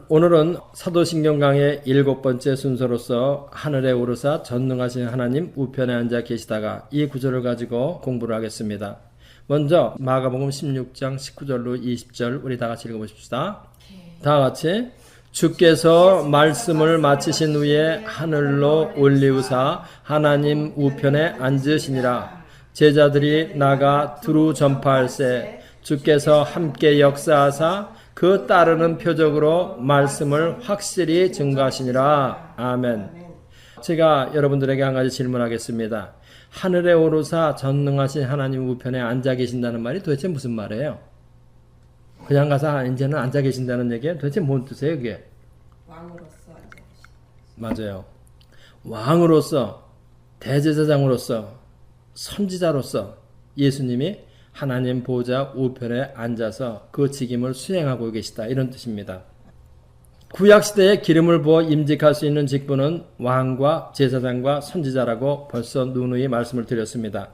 오늘은 사도신경 강의 7번째 순서로서 하늘에 오르사 전능하신 하나님 우편에 앉아 계시다가 이 구절을 가지고 공부를 하겠습니다. 먼저 마가복음 16장 19절로 20절 우리 다 같이 읽어보십시다. 다 같이 주께서 말씀을 마치신 후에 하늘로 올리우사 하나님 우편에 앉으시니라. 제자들이 나가 두루 전파할세 주께서 함께 역사하사 그 따르는 표적으로 말씀을 확실히 증거하시니라. 아멘. 제가 여러분들에게 한 가지 질문하겠습니다. 하늘에 오르사 전능하신 하나님 우편에 앉아 계신다는 말이 도대체 무슨 말이에요? 그냥 가서 이제는 앉아 계신다는 얘기예요? 도대체 뭔 뜻이에요 그게? 왕으로서 앉아 계신다. 맞아요. 왕으로서, 대제사장으로서, 선지자로서 예수님이 하나님 보좌 우편에 앉아서 그 직임을 수행하고 계시다, 이런 뜻입니다. 구약시대에 기름을 부어 임직할 수 있는 직분은 왕과 제사장과 선지자라고 벌써 누누이 말씀을 드렸습니다.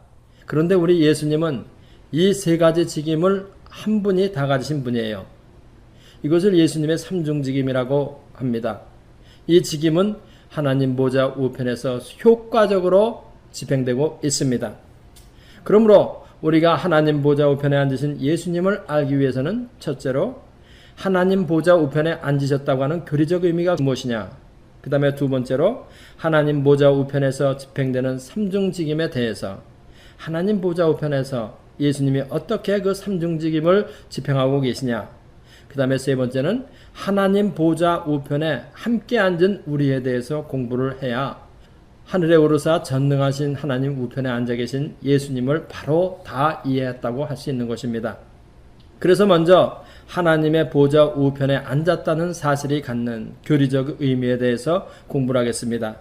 그런데 우리 예수님은 이 세 가지 직임을 한 분이 다 가지신 분이에요. 이것을 예수님의 삼중직임이라고 합니다. 이 직임은 하나님 보좌 우편에서 효과적으로 집행되고 있습니다. 그러므로 우리가 하나님 보좌 우편에 앉으신 예수님을 알기 위해서는 첫째로 하나님 보좌 우편에 앉으셨다고 하는 교리적 의미가 무엇이냐, 그 다음에 두 번째로 하나님 보좌 우편에서 집행되는 삼중직임에 대해서 하나님 보좌 우편에서 예수님이 어떻게 그 삼중직임을 집행하고 계시냐, 그 다음에 세 번째는 하나님 보좌 우편에 함께 앉은 우리에 대해서 공부를 해야 하늘에 오르사 전능하신 하나님 우편에 앉아 계신 예수님을 바로 다 이해했다고 할 수 있는 것입니다. 그래서 먼저 하나님의 보좌 우편에 앉았다는 사실이 갖는 교리적 의미에 대해서 공부를 하겠습니다.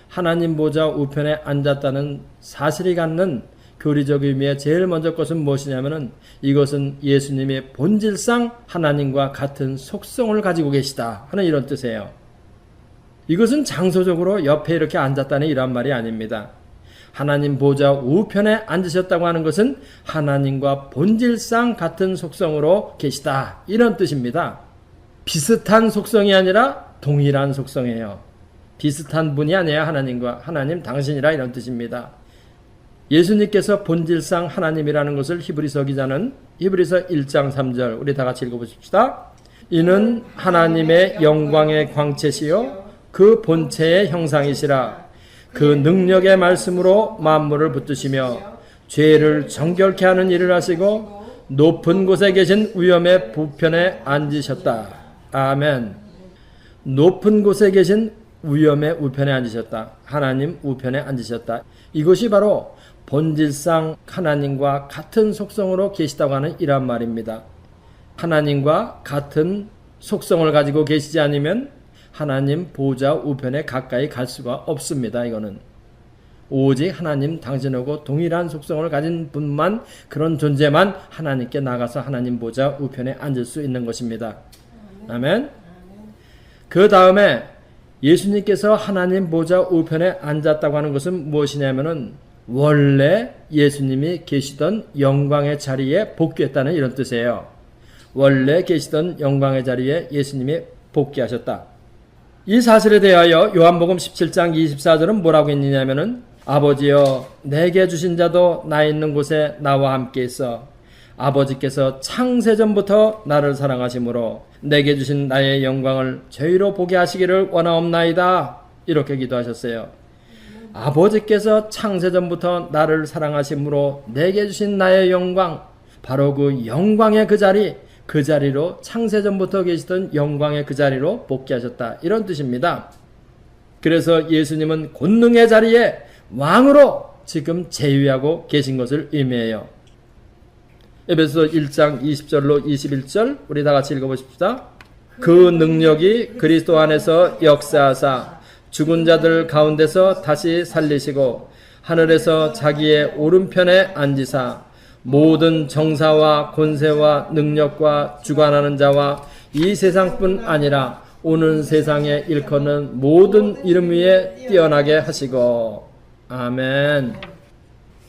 하나님 보좌 우편에 앉았다는 사실이 갖는 교리적 의미의 제일 먼저 것은 무엇이냐면은 이것은 예수님이 본질상 하나님과 같은 속성을 가지고 계시다 하는 이런 뜻이에요. 이것은 장소적으로 옆에 이렇게 앉았다는 이런 말이 아닙니다. 하나님 보좌 우편에 앉으셨다고 하는 것은 하나님과 본질상 같은 속성으로 계시다, 이런 뜻입니다. 비슷한 속성이 아니라 동일한 속성이에요. 비슷한 분이 아니에요. 하나님과 하나님 당신이라, 이런 뜻입니다. 예수님께서 본질상 하나님이라는 것을 히브리서 기자는 히브리서 1장 3절 우리 다 같이 읽어보십시다. 이는 하나님의 영광의 광채시요 그 본체의 형상이시라. 그 능력의 말씀으로 만물을 붙드시며 죄를 정결케 하는 일을 하시고 높은 곳에 계신 위엄의 우편에 앉으셨다. 아멘. 높은 곳에 계신 위엄의 우편에 앉으셨다. 하나님 우편에 앉으셨다. 이것이 바로 본질상 하나님과 같은 속성으로 계시다고 하는 이란 말입니다. 하나님과 같은 속성을 가지고 계시지 않으면 하나님 보좌 우편에 가까이 갈 수가 없습니다. 이거는 오직 하나님 당신하고 동일한 속성을 가진 분만, 그런 존재만 하나님께 나가서 하나님 보좌 우편에 앉을 수 있는 것입니다. 아멘. 그 다음에 예수님께서 하나님 보좌 우편에 앉았다고 하는 것은 무엇이냐면은 원래 예수님이 계시던 영광의 자리에 복귀했다는 이런 뜻이에요. 원래 계시던 영광의 자리에 예수님이 복귀하셨다. 이 사실에 대하여 요한복음 17장 24절은 뭐라고 했느냐면은 아버지여 내게 주신 자도 나 있는 곳에 나와 함께 있어 아버지께서 창세전부터 나를 사랑하심으로 내게 주신 나의 영광을 저희로 보게 하시기를 원하옵나이다, 이렇게 기도하셨어요. 아버지께서 창세전부터 나를 사랑하심으로 내게 주신 나의 영광, 바로 그 영광의 그 자리로 창세전부터 계시던 영광의 그 자리로 복귀하셨다, 이런 뜻입니다. 그래서 예수님은 권능의 자리에 왕으로 지금 재위하고 계신 것을 의미해요. 에베소 1장 20절로 21절 우리 다 같이 읽어보십시다. 그 능력이 그리스도 안에서 역사하사 죽은 자들 가운데서 다시 살리시고 하늘에서 자기의 오른편에 앉으사 모든 정사와 권세와 능력과 주관하는 자와 이 세상뿐 아니라 오는 세상에 일컫는 모든 이름 위에 뛰어나게 하시고. 아멘.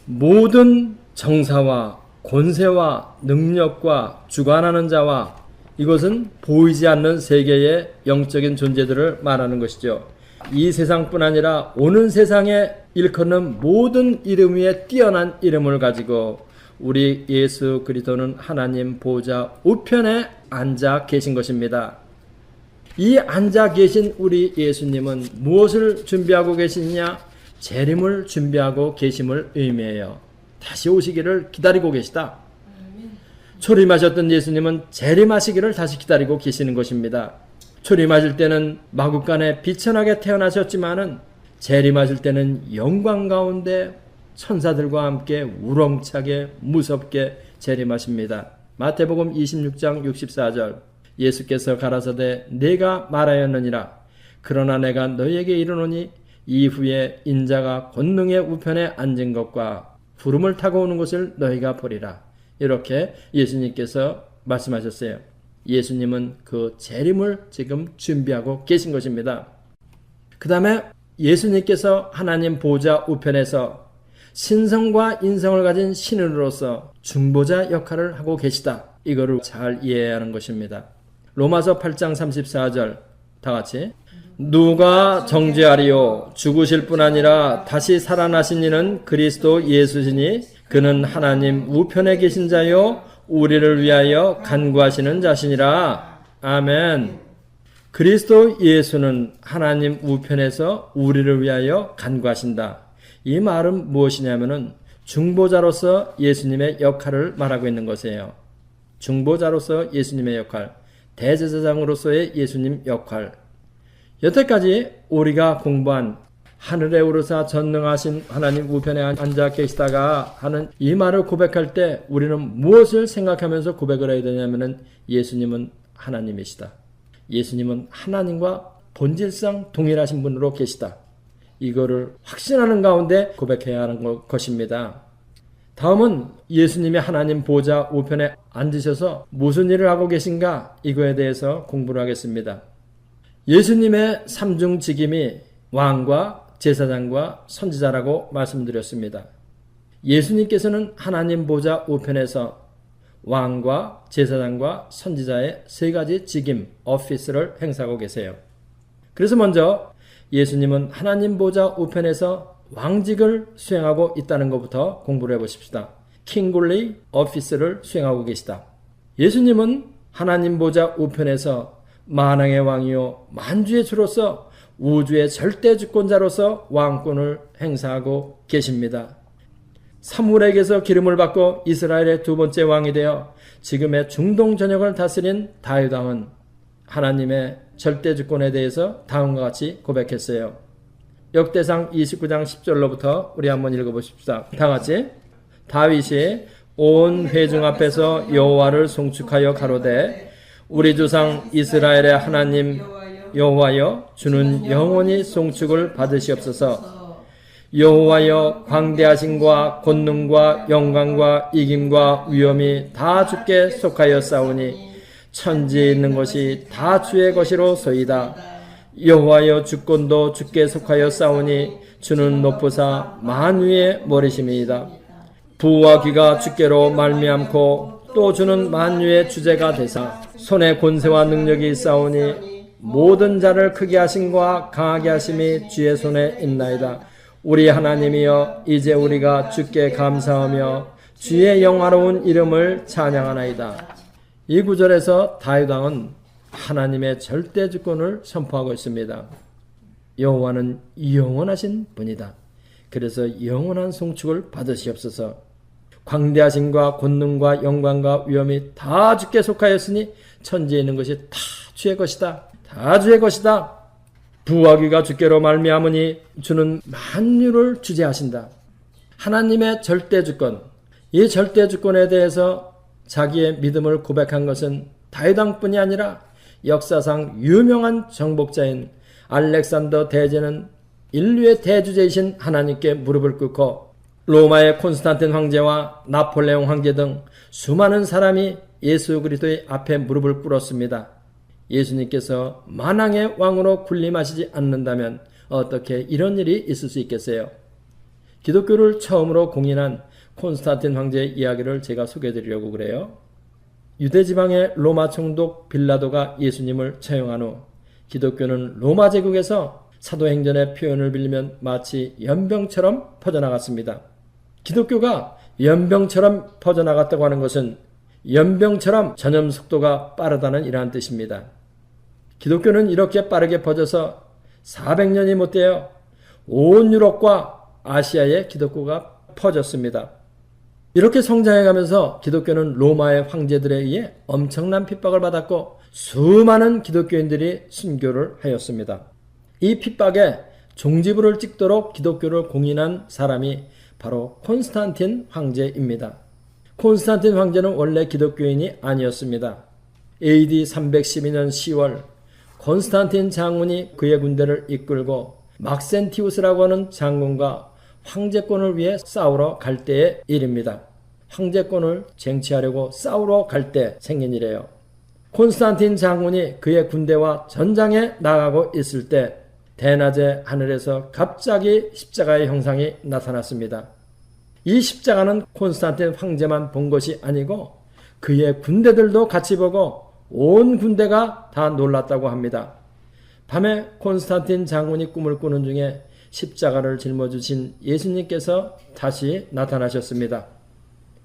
모든 정사와 권세와 능력과 주관하는 자와 이것은 보이지 않는 세계의 영적인 존재들을 말하는 것이죠. 이 세상뿐 아니라 오는 세상에 일컫는 모든 이름 위에 뛰어난 이름을 가지고 우리 예수 그리스도는 하나님 보좌 우편에 앉아 계신 것입니다. 이 앉아 계신 우리 예수님은 무엇을 준비하고 계시느냐? 재림을 준비하고 계심을 의미해요. 다시 오시기를 기다리고 계시다. 초림하셨던 예수님은 재림하시기를 다시 기다리고 계시는 것입니다. 초림하실 때는 마구간에 비천하게 태어나셨지만은 재림하실 때는 영광 가운데 천사들과 함께 우렁차게 무섭게 재림하십니다. 마태복음 26장 64절 예수께서 가라사대 내가 말하였느니라. 그러나 내가 너희에게 이르노니 이후에 인자가 권능의 우편에 앉은 것과 구름을 타고 오는 것을 너희가 보리라. 이렇게 예수님께서 말씀하셨어요. 예수님은 그 재림을 지금 준비하고 계신 것입니다. 그 다음에 예수님께서 하나님 보좌 우편에서 신성과 인성을 가진 신으로서 중보자 역할을 하고 계시다. 이거를 잘 이해해야 하는 것입니다. 로마서 8장 34절 다 같이 누가 정죄하리요 죽으실 뿐 아니라 다시 살아나신 이는 그리스도 예수시니 그는 하나님 우편에 계신 자요 우리를 위하여 간구하시는 자시니라. 아멘. 그리스도 예수는 하나님 우편에서 우리를 위하여 간구하신다. 이 말은 무엇이냐면은 중보자로서 예수님의 역할을 말하고 있는 것이에요. 중보자로서 예수님의 역할, 대제사장으로서의 예수님 역할. 여태까지 우리가 공부한 하늘에 오르사 전능하신 하나님 우편에 앉아 계시다가 하는 이 말을 고백할 때 우리는 무엇을 생각하면서 고백을 해야 되냐면은 예수님은 하나님이시다. 예수님은 하나님과 본질상 동일하신 분으로 계시다. 이거를 확신하는 가운데 고백해야 하는 것입니다. 다음은 예수님이 하나님 보좌 우편에 앉으셔서 무슨 일을 하고 계신가 이거에 대해서 공부를 하겠습니다. 예수님의 삼중 직임이 왕과 제사장과 선지자라고 말씀드렸습니다. 예수님께서는 하나님 보좌 우편에서 왕과 제사장과 선지자의 세 가지 직임, 오피스를 행사하고 계세요. 그래서 먼저 예수님은 하나님 보좌 우편에서 왕직을 수행하고 있다는 것부터 공부를 해보십시다. 킹글리 오피스를 수행하고 계시다. 예수님은 하나님 보좌 우편에서 만왕의 왕이요 만주의 주로서 우주의 절대 주권자로서 왕권을 행사하고 계십니다. 사무엘에게서 기름을 받고 이스라엘의 두 번째 왕이 되어 지금의 중동 전역을 다스린 다윗 왕은 하나님의 절대 주권에 대해서 다음과 같이 고백했어요. 역대상 29장 10절로부터 우리 한번 읽어보십시다. 다 같이 다윗이 온 회중 앞에서 여호와를 송축하여 가로되 우리 조상 이스라엘의 하나님 여호와여 주는 영원히 송축을 받으시옵소서. 여호와여 광대하심과 권능과 영광과 이김과 위엄이 다 주께 속하였사오니 천지에 있는 것이 다 주의 것이로소이다. 여호와여 주권도 주께 속하였사오니 주는 높으사 만유의 머리심이이다. 부와 귀가 주께로 말미암고 또 주는 만유의 주제가 되사 손에 권세와 능력이 있사오니 모든 자를 크게 하심과 강하게 하심이 주의 손에 있나이다. 우리 하나님이여 이제 우리가 주께 감사하며 주의 영화로운 이름을 찬양하나이다. 이 구절에서 다윗 왕은 하나님의 절대 주권을 선포하고 있습니다. 여호와는 영원하신 분이다. 그래서 영원한 송축을 받으시옵소서. 광대하심과 권능과 영광과 위엄이 다 주께 속하였으니 천지에 있는 것이 다 주의 것이다. 다 주의 것이다. 부와 귀가 주께로 말미암으니 주는 만유를 주재하신다. 하나님의 절대 주권, 이 절대 주권에 대해서 자기의 믿음을 고백한 것은 다윗 왕뿐이 아니라 역사상 유명한 정복자인 알렉산더 대제는 인류의 대주제이신 하나님께 무릎을 꿇고 로마의 콘스탄틴 황제와 나폴레옹 황제 등 수많은 사람이 예수 그리스도의 앞에 무릎을 꿇었습니다. 예수님께서 만왕의 왕으로 군림하시지 않는다면 어떻게 이런 일이 있을 수 있겠어요? 기독교를 처음으로 공인한 콘스탄틴 황제의 이야기를 제가 소개해 드리려고 그래요. 유대 지방의 로마 총독 빌라도가 예수님을 처형한 후 기독교는 로마 제국에서 사도행전의 표현을 빌리면 마치 연병처럼 퍼져나갔습니다. 기독교가 연병처럼 퍼져나갔다고 하는 것은 연병처럼 전염 속도가 빠르다는 이러한 뜻입니다. 기독교는 이렇게 빠르게 퍼져서 400년이 못되어 온 유럽과 아시아에 기독교가 퍼졌습니다. 이렇게 성장해가면서 기독교는 로마의 황제들에 의해 엄청난 핍박을 받았고 수많은 기독교인들이 순교를 하였습니다. 이 핍박에 종지부를 찍도록 기독교를 공인한 사람이 바로 콘스탄틴 황제입니다. 콘스탄틴 황제는 원래 기독교인이 아니었습니다. AD 312년 10월 콘스탄틴 장군이 그의 군대를 이끌고 막센티우스라고 하는 장군과 황제권을 위해 싸우러 갈 때의 일입니다. 황제권을 쟁취하려고 싸우러 갈 때 생긴 일이에요. 콘스탄틴 장군이 그의 군대와 전장에 나가고 있을 때 대낮에 하늘에서 갑자기 십자가의 형상이 나타났습니다. 이 십자가는 콘스탄틴 황제만 본 것이 아니고 그의 군대들도 같이 보고 온 군대가 다 놀랐다고 합니다. 밤에 콘스탄틴 장군이 꿈을 꾸는 중에 십자가를 짊어지신 예수님께서 다시 나타나셨습니다.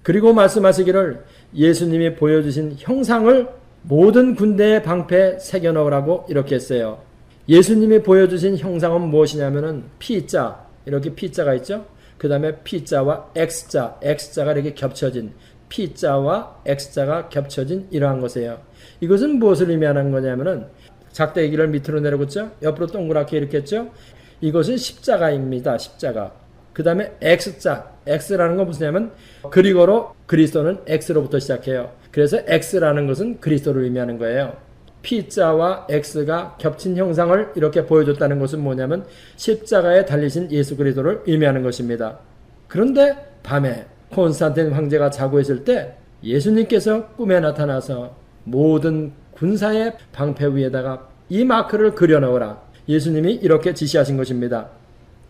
그리고 말씀하시기를 예수님이 보여주신 형상을 모든 군대의 방패에 새겨넣으라고 이렇게 했어요. 예수님이 보여주신 형상은 무엇이냐면은 P자, 이렇게 P자가 있죠? 그 다음에 P자와 X자, X자가 이렇게 겹쳐진, P자와 X자가 겹쳐진 이러한 것이에요. 이것은 무엇을 의미하는 거냐면은 작대기를 밑으로 내려붙죠? 옆으로 동그랗게 이렇게 했죠? 이것은 십자가입니다. 십자가. 그 다음에 X자, X라는 건 무엇이냐면 그리고로 그리스도는 X로부터 시작해요. 그래서 X라는 것은 그리스도를 의미하는 거예요. P자와 X가 겹친 형상을 이렇게 보여줬다는 것은 뭐냐면 십자가에 달리신 예수 그리스도를 의미하는 것입니다. 그런데 밤에 콘스탄틴 황제가 자고 있을 때 예수님께서 꿈에 나타나서 모든 군사의 방패 위에다가 이 마크를 그려넣으라. 예수님이 이렇게 지시하신 것입니다.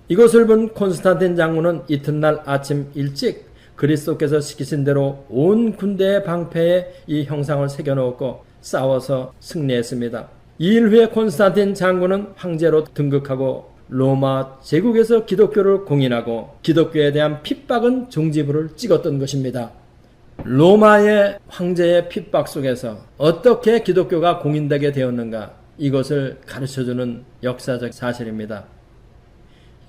이것을 본 콘스탄틴 장군은 이튿날 아침 일찍 그리스도께서 시키신 대로 온 군대의 방패에 이 형상을 새겨놓고 싸워서 승리했습니다. 2일 후에 콘스탄틴 장군은 황제로 등극하고 로마 제국에서 기독교를 공인하고 기독교에 대한 핍박은 종지부를 찍었던 것입니다. 로마의 황제의 핍박 속에서 어떻게 기독교가 공인되게 되었는가, 이것을 가르쳐주는 역사적 사실입니다.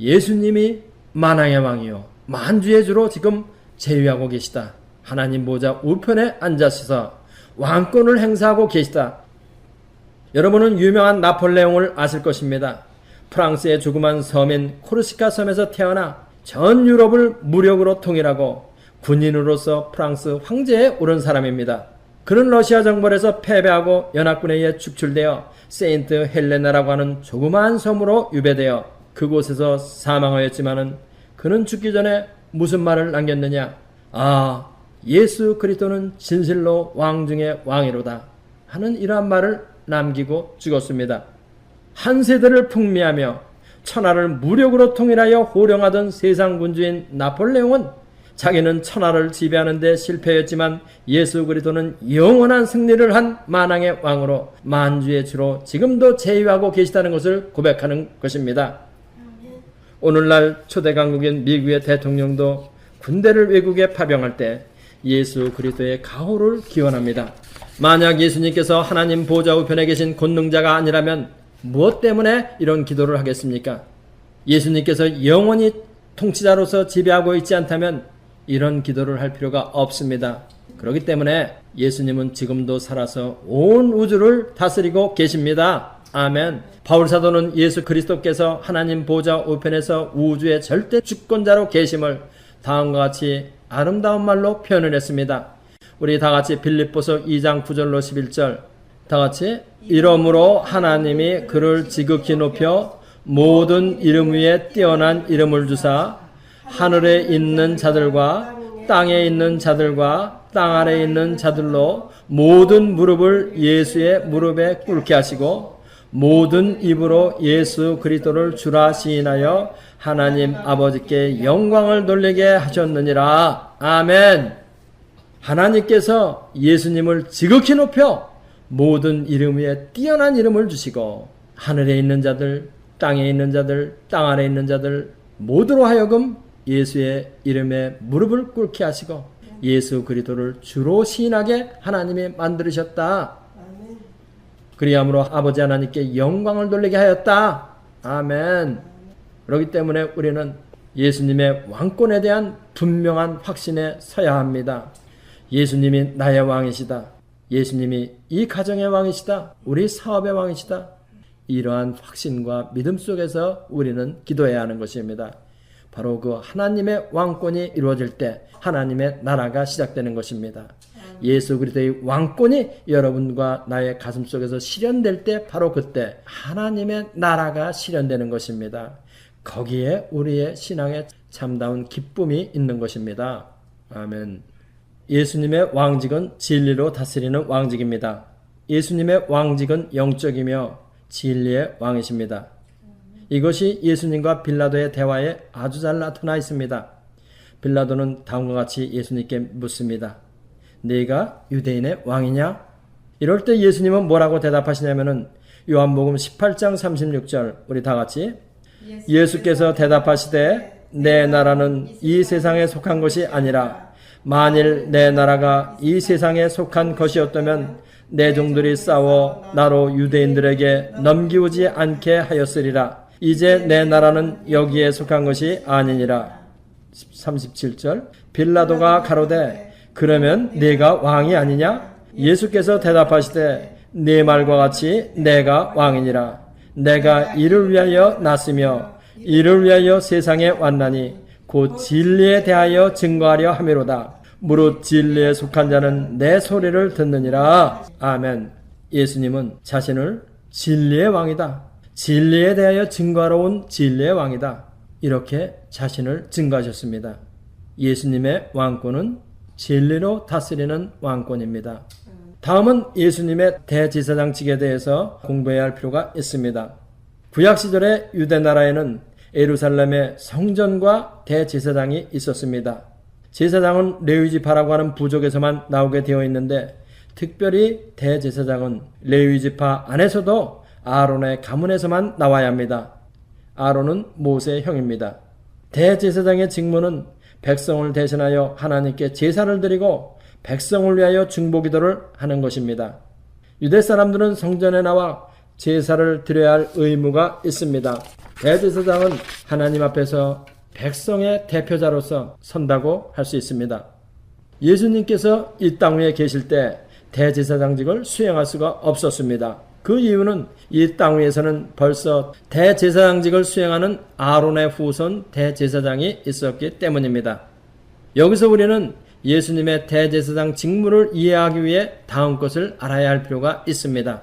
예수님이 만왕의 왕이요 만주의 주로 지금 재위하고 계시다. 하나님 보좌 우편에 앉으셔서 왕권을 행사하고 계시다. 여러분은 유명한 나폴레옹을 아실 것입니다. 프랑스의 조그만 섬인 코르시카 섬에서 태어나 전 유럽을 무력으로 통일하고 군인으로서 프랑스 황제에 오른 사람입니다. 그는 러시아 정벌에서 패배하고 연합군에 의해 축출되어 세인트 헬레나라고 하는 조그마한 섬으로 유배되어 그곳에서 사망하였지만은 그는 죽기 전에 무슨 말을 남겼느냐? 아, 예수 그리스도는 진실로 왕 중에 왕이로다 하는 이러한 말을 남기고 죽었습니다. 한 세대를 풍미하며 천하를 무력으로 통일하여 호령하던 세상 군주인 나폴레옹은 자기는 천하를 지배하는 데 실패했지만 예수 그리스도는 영원한 승리를 한 만왕의 왕으로 만주의 주로 지금도 재위하고 계시다는 것을 고백하는 것입니다. 오늘날 초대 강국인 미국의 대통령도 군대를 외국에 파병할 때 예수 그리스도의 가호를 기원합니다. 만약 예수님께서 하나님 보좌 우편에 계신 권능자가 아니라면 무엇 때문에 이런 기도를 하겠습니까? 예수님께서 영원히 통치자로서 지배하고 있지 않다면 이런 기도를 할 필요가 없습니다. 그렇기 때문에 예수님은 지금도 살아서 온 우주를 다스리고 계십니다. 아멘. 바울 사도는 예수 그리스도께서 하나님 보좌 우편에서 우주의 절대 주권자로 계심을 다음과 같이 아름다운 말로 표현을 했습니다. 우리 다 같이 빌립보서 2장 9절로 11절 다 같이 이러므로 하나님이 그를 지극히 높여 모든 이름 위에 뛰어난 이름을 주사 하늘에 있는 자들과 땅에 있는 자들과 땅 아래에 있는 자들로 모든 무릎을 예수의 무릎에 꿇게 하시고 모든 입으로 예수 그리스도를 주라 시인하여 하나님 아버지께 영광을 돌리게 하셨느니라. 아멘. 하나님께서 예수님을 지극히 높여 모든 이름 위에 뛰어난 이름을 주시고 하늘에 있는 자들, 땅에 있는 자들, 땅 아래에 있는 자들 모두로 하여금 예수의 이름에 무릎을 꿇게 하시고 예수 그리스도를 주로 시인하게 하나님이 만들으셨다. 아멘. 그리함으로 아버지 하나님께 영광을 돌리게 하였다. 아멘. 그렇기 때문에 우리는 예수님의 왕권에 대한 분명한 확신에 서야 합니다. 예수님이 나의 왕이시다. 예수님이 이 가정의 왕이시다. 우리 사업의 왕이시다. 이러한 확신과 믿음 속에서 우리는 기도해야 하는 것입니다. 바로 그 하나님의 왕권이 이루어질 때 하나님의 나라가 시작되는 것입니다. 예수 그리스도의 왕권이 여러분과 나의 가슴 속에서 실현될 때 바로 그때 하나님의 나라가 실현되는 것입니다. 거기에 우리의 신앙의 참다운 기쁨이 있는 것입니다. 아멘. 예수님의 왕직은 진리로 다스리는 왕직입니다. 예수님의 왕직은 영적이며 진리의 왕이십니다. 이것이 예수님과 빌라도의 대화에 아주 잘 나타나 있습니다. 빌라도는 다음과 같이 예수님께 묻습니다. 네가 유대인의 왕이냐? 이럴 때 예수님은 뭐라고 대답하시냐면은 요한복음 18장 36절 우리 다 같이 예수께서 대답하시되 내 나라는 이 세상에 속한 것이 아니라 만일 내 나라가 이 세상에 속한 것이었다면 내 종들이 싸워 나로 유대인들에게 넘기우지 않게 하였으리라. 이제 내 나라는 여기에 속한 것이 아니니라. 37절 빌라도가 가로되 그러면 네가 왕이 아니냐? 예수께서 대답하시되 네 말과 같이 내가 왕이니라. 내가 이를 위하여 났으며 이를 위하여 세상에 왔나니 곧 진리에 대하여 증거하려 함이로다. 무릇 진리에 속한 자는 내 소리를 듣느니라. 아멘. 예수님은 자신을 진리의 왕이다. 진리에 대하여 증거하러 온 진리의 왕이다. 이렇게 자신을 증거하셨습니다. 예수님의 왕권은 진리로 다스리는 왕권입니다. 다음은 예수님의 대제사장직에 대해서 공부해야 할 필요가 있습니다. 구약시절의 유대나라에는 예루살렘의 성전과 대제사장이 있었습니다. 제사장은 레위지파라고 하는 부족에서만 나오게 되어 있는데 특별히 대제사장은 레위지파 안에서도 아론의 가문에서만 나와야 합니다. 아론은 모세의 형입니다. 대제사장의 직무는 백성을 대신하여 하나님께 제사를 드리고 백성을 위하여 중보기도를 하는 것입니다. 유대 사람들은 성전에 나와 제사를 드려야 할 의무가 있습니다. 대제사장은 하나님 앞에서 백성의 대표자로서 선다고 할 수 있습니다. 예수님께서 이 땅 위에 계실 때 대제사장직을 수행할 수가 없었습니다. 그 이유는 이 땅 위에서는 벌써 대제사장직을 수행하는 아론의 후손 대제사장이 있었기 때문입니다. 여기서 우리는 예수님의 대제사장 직무를 이해하기 위해 다음 것을 알아야 할 필요가 있습니다.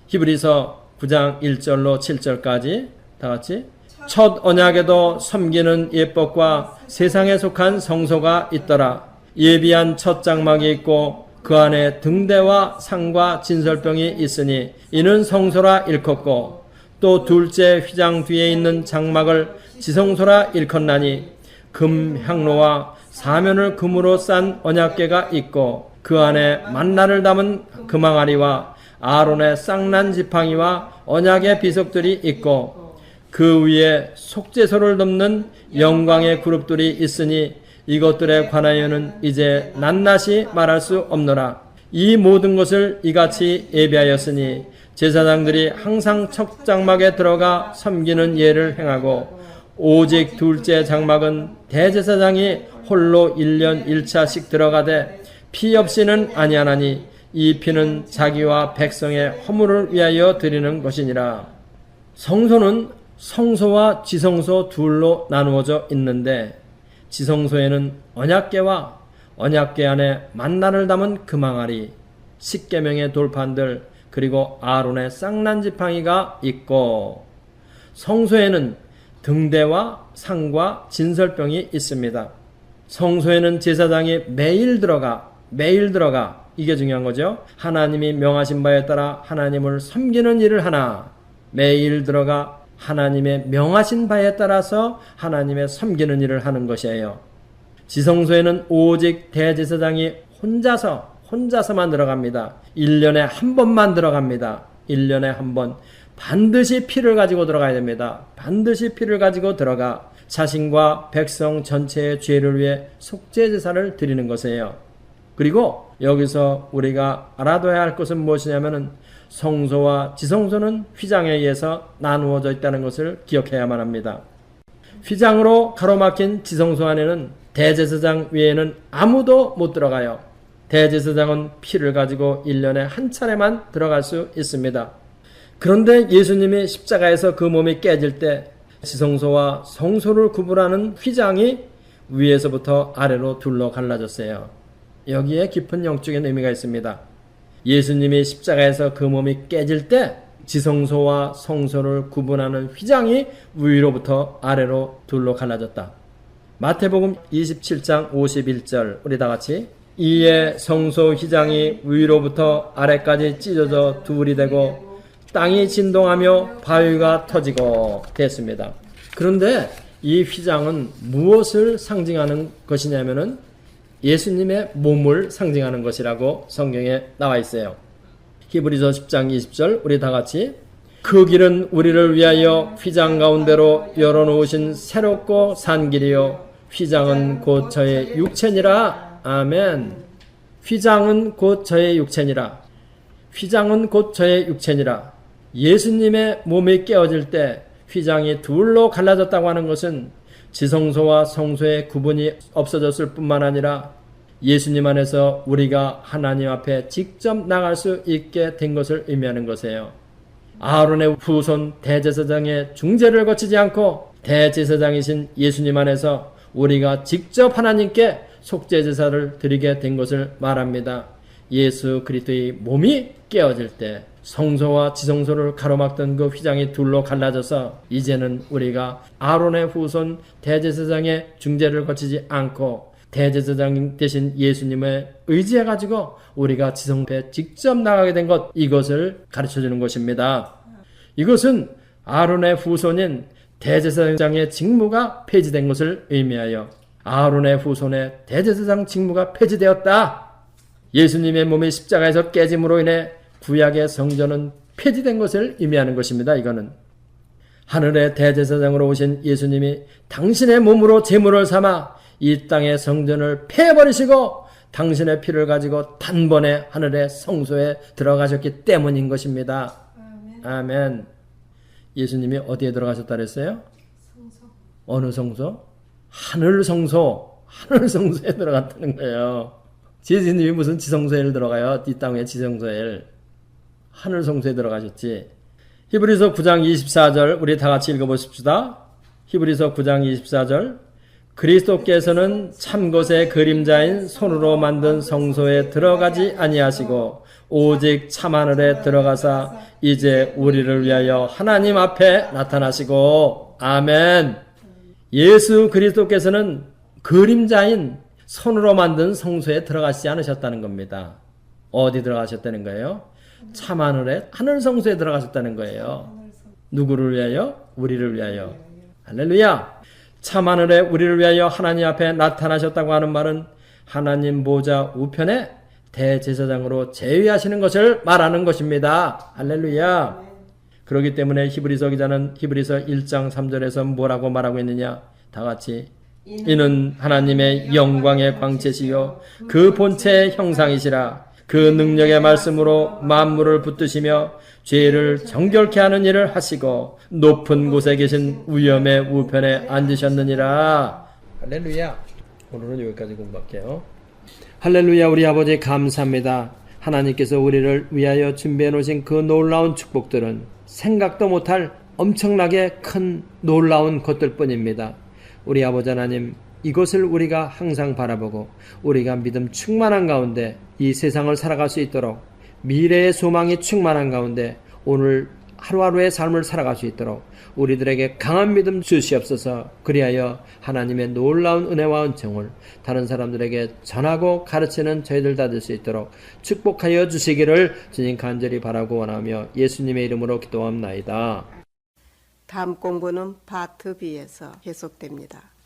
히브리서 9장 1절로 7절까지 다 같이 첫 언약에도 섬기는 예법과 세상에 속한 성소가 있더라. 예비한 첫 장막이 있고 그 안에 등대와 상과 진설병이 있으니 이는 성소라 일컫고 또 둘째 휘장 뒤에 있는 장막을 지성소라 일컫나니 금 향로와 사면을 금으로 싼 언약궤가 있고 그 안에 만나를 담은 금항아리와 아론의 쌍난 지팡이와 언약의 비석들이 있고 그 위에 속죄소를 덮는 영광의 그룹들이 있으니 이것들에 관하여는 이제 낱낱이 말할 수 없노라. 이 모든 것을 이같이 예비하였으니 제사장들이 항상 첫 장막에 들어가 섬기는 예를 행하고 오직 둘째 장막은 대제사장이 홀로 1년 1차씩 들어가되 피 없이는 아니하나니 이 피는 자기와 백성의 허물을 위하여 드리는 것이니라. 성소는 성소와 지성소 둘로 나누어져 있는데 지성소에는 언약궤와 언약궤 안에 만나를 담은 금항아리, 십계명의 돌판들, 그리고 아론의 쌍난 지팡이가 있고 성소에는 등대와 상과 진설병이 있습니다. 성소에는 제사장이 매일 들어가 이게 중요한 거죠. 하나님이 명하신 바에 따라 하나님을 섬기는 일을 하나 매일 들어가 하나님의 명하신 바에 따라서 하나님의 섬기는 일을 하는 것이에요. 지성소에는 오직 대제사장이 혼자서만 들어갑니다. 1년에 한 번만 들어갑니다. 1년에 한 번. 반드시 피를 가지고 들어가야 됩니다. 반드시 피를 가지고 들어가 자신과 백성 전체의 죄를 위해 속죄 제사를 드리는 것이에요. 그리고 여기서 우리가 알아둬야 할 것은 무엇이냐면은 성소와 지성소는 휘장에 의해서 나누어져 있다는 것을 기억해야만 합니다. 휘장으로 가로막힌 지성소 안에는 대제사장 외에는 아무도 못 들어가요. 대제사장은 피를 가지고 1년에 한 차례만 들어갈 수 있습니다. 그런데 예수님이 십자가에서 그 몸이 깨질 때 지성소와 성소를 구분하는 휘장이 위에서부터 아래로 둘러 갈라졌어요. 여기에 깊은 영적인 의미가 있습니다. 예수님이 십자가에서 그 몸이 깨질 때 지성소와 성소를 구분하는 휘장이 위로부터 아래로 둘러 갈라졌다. 마태복음 27장 51절 우리 다 같이 이에 성소 휘장이 위로부터 아래까지 찢어져 둘이 되고 땅이 진동하며 바위가 터지고 됐습니다. 그런데 이 휘장은 무엇을 상징하는 것이냐면은 예수님의 몸을 상징하는 것이라고 성경에 나와 있어요. 히브리서 10장 20절 우리 다 같이 그 길은 우리를 위하여 휘장 가운데로 열어놓으신 새롭고 산 길이요 휘장은 곧 저의 육체니라. 아멘. 휘장은 곧 저의 육체니라. 휘장은 곧 저의 육체니라. 예수님의 몸이 깨어질 때 휘장이 둘로 갈라졌다고 하는 것은 지성소와 성소의 구분이 없어졌을 뿐만 아니라 예수님 안에서 우리가 하나님 앞에 직접 나갈 수 있게 된 것을 의미하는 것이에요. 아론의 후손 대제사장의 중재를 거치지 않고 대제사장이신 예수님 안에서 우리가 직접 하나님께 속죄제사를 드리게 된 것을 말합니다. 예수 그리스도의 몸이 깨어질 때 성소와 지성소를 가로막던 그 휘장이 둘로 갈라져서 이제는 우리가 아론의 후손 대제사장의 중재를 거치지 않고 대제사장 대신 예수님을 의지해가지고 우리가 지성소에 직접 나가게 된 것, 이것을 가르쳐주는 것입니다. 이것은 아론의 후손인 대제사장의 직무가 폐지된 것을 의미하여 아론의 후손의 대제사장 직무가 폐지되었다. 예수님의 몸이 십자가에서 깨짐으로 인해 구약의 성전은 폐지된 것을 의미하는 것입니다. 이거는 하늘의 대제사장으로 오신 예수님이 당신의 몸으로 제물을 삼아 이 땅의 성전을 폐해버리시고 당신의 피를 가지고 단번에 하늘의 성소에 들어가셨기 때문인 것입니다. 아멘. 예수님이 어디에 들어가셨다 그랬어요? 성소. 어느 성소? 하늘 성소. 하늘 성소에 들어갔다는 거예요. 예수님이 무슨 지성소에 들어가요? 이 땅의 지성소에. 하늘 성소에 들어가셨지. 히브리서 9장 24절 우리 다 같이 읽어보십시다. 히브리서 9장 24절 그리스도께서는 참것의 그림자인 손으로 만든 성소에 들어가지 아니하시고 오직 참하늘에 들어가사 이제 우리를 위하여 하나님 앞에 나타나시고 아멘. 예수 그리스도께서는 그림자인 손으로 만든 성소에 들어가시지 않으셨다는 겁니다. 어디 들어가셨다는 거예요? 참하늘에 하늘 성소에 들어가셨다는 거예요. 누구를 위하여? 우리를 위하여. 할렐루야. 참하늘에 우리를 위하여 하나님 앞에 나타나셨다고 하는 말은 하나님 보좌 우편에 대제사장으로 제위하시는 것을 말하는 것입니다. 할렐루야. 그렇기 때문에 히브리서 기자는 히브리서 1장 3절에서 뭐라고 말하고 있느냐? 다 같이 이는 하나님의 영광의 광채시요 그 본체의 형상이시라. 그 능력의 말씀으로 만물을 붙드시며 죄를 정결케 하는 일을 하시고 높은 곳에 계신 위엄의 우편에 앉으셨느니라. 할렐루야. 오늘은 여기까지 공부할게요. 할렐루야. 우리 아버지 감사합니다. 하나님께서 우리를 위하여 준비해 놓으신 그 놀라운 축복들은 생각도 못할 엄청나게 큰 놀라운 것들 뿐입니다. 우리 아버지 하나님, 이것을 우리가 항상 바라보고 우리가 믿음 충만한 가운데 이 세상을 살아갈 수 있도록 미래의 소망이 충만한 가운데 오늘 하루하루의 삶을 살아갈 수 있도록 우리들에게 강한 믿음 주시옵소서. 그리하여 하나님의 놀라운 은혜와 은총을 다른 사람들에게 전하고 가르치는 저희들 다 될 수 있도록 축복하여 주시기를 주님 간절히 바라고 원하며 예수님의 이름으로 기도합나이다. 다음 공부는 파트 B에서 계속됩니다.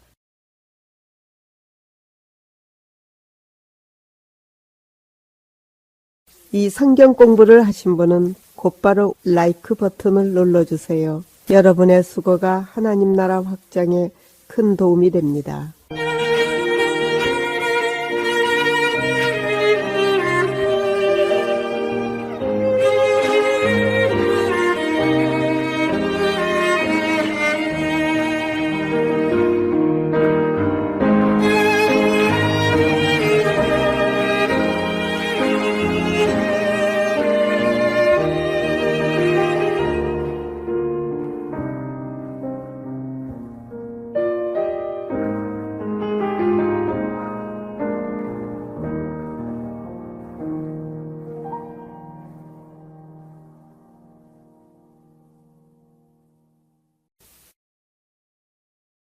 이 성경 공부를 하신 분은 곧바로 라이크 버튼을 눌러주세요. 여러분의 수고가 하나님 나라 확장에 큰 도움이 됩니다.